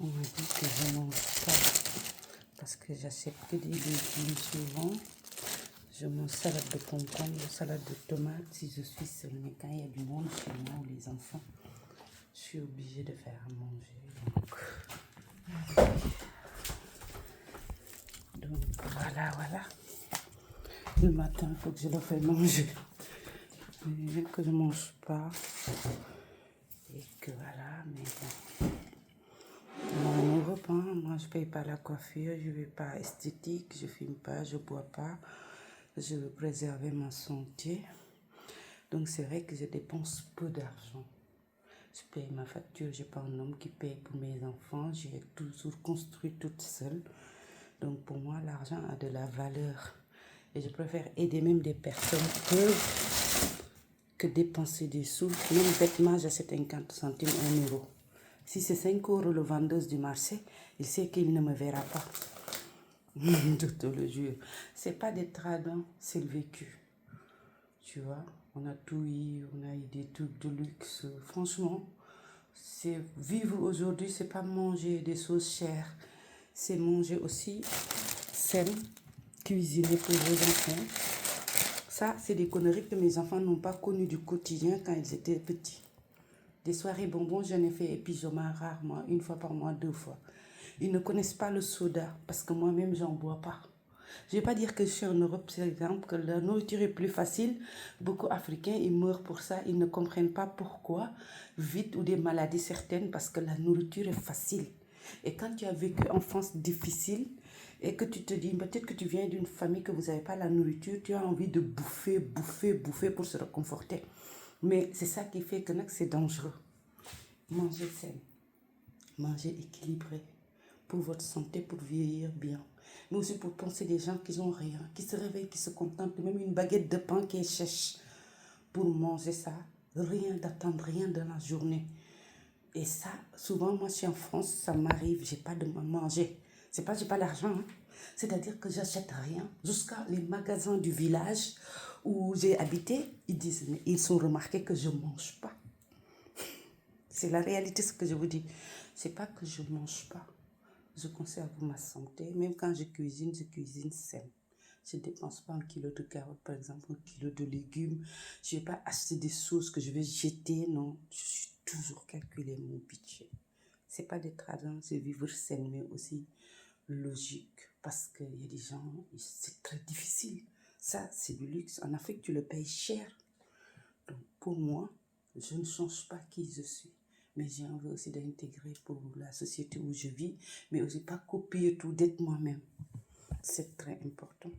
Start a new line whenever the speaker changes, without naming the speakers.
On m'a dit que je ne mange pas parce que j'achète que des légumes souvent. Je mange salade de concombre, salade de tomates si je suis seule. Mais quand il y a du monde chez moi ou les enfants, je suis obligée de faire à manger. Donc voilà. Le matin, il faut que je leur fasse manger. Mais que je ne mange pas. Et que voilà, mais bon. Mon repas, moi je ne paye pas la coiffure, je ne vais pas esthétique, je ne fume pas, je ne bois pas. Je veux préserver ma santé. Donc c'est vrai que je dépense peu d'argent. Je paye ma facture, je n'ai pas un homme qui paye pour mes enfants. J'ai toujours construit toute seule. Donc pour moi, l'argent a de la valeur. Et je préfère aider même des personnes que dépenser des sous. Même bêtement, j'achète 50 centimes, 1 euro. Si c'est 5 euros le vendeuse du marché, il sait qu'il ne me verra pas. Je te le jure. C'est pas des tradins, c'est le vécu. Tu vois, on a tout eu, on a eu des trucs de luxe. Franchement, c'est vivre aujourd'hui, c'est pas manger des choses chères. C'est manger aussi sain, cuisiner pour vos enfants. Ça, c'est des conneries que mes enfants n'ont pas connues du quotidien quand ils étaient petits. Des soirées bonbons, j'en ai fait pyjama rarement, 1 fois par mois, 2 fois. Ils ne connaissent pas le soda parce que moi-même, j'en bois pas. Je ne vais pas dire que je suis en Europe, par exemple, que la nourriture est plus facile. Beaucoup d'Africains, ils meurent pour ça. Ils ne comprennent pas pourquoi, vite ou des maladies certaines, parce que la nourriture est facile. Et quand tu as vécu une enfance difficile et que tu te dis, peut-être que tu viens d'une famille que vous n'avez pas la nourriture, tu as envie de bouffer pour se réconforter. Mais c'est ça qui fait que c'est dangereux. Manger sain, manger équilibré pour votre santé, pour vieillir bien. Mais aussi pour penser des gens qui n'ont rien, qui se réveillent, qui se contentent, même une baguette de pain qui est sèche pour manger ça. Rien d'attendre, rien de la journée. Et ça, souvent, moi, je suis en France, ça m'arrive, j'ai pas de manger. C'est pas, j'ai pas l'argent, hein. C'est-à-dire que j'achète rien. Jusqu'à les magasins du village où j'ai habité, ils disent, mais ils sont remarqués que je mange pas. C'est la réalité, ce que je vous dis. C'est pas que je mange pas. Je conserve ma santé. Même quand je cuisine sain. Je ne dépense pas 1 kilo de carottes, par exemple, 1 kilo de légumes. Je ne vais pas acheter des sauces que je vais jeter, non. Je suis toujours calculé mon budget. Ce n'est pas des tradins, c'est vivre sain, mais aussi logique. Parce qu'il y a des gens, c'est très difficile. Ça, c'est du luxe. En Afrique, tu le payes cher. Donc, pour moi, je ne change pas qui je suis. Mais j'ai envie aussi d'intégrer pour la société où je vis, mais aussi pas copier tout, d'être moi-même. C'est très important.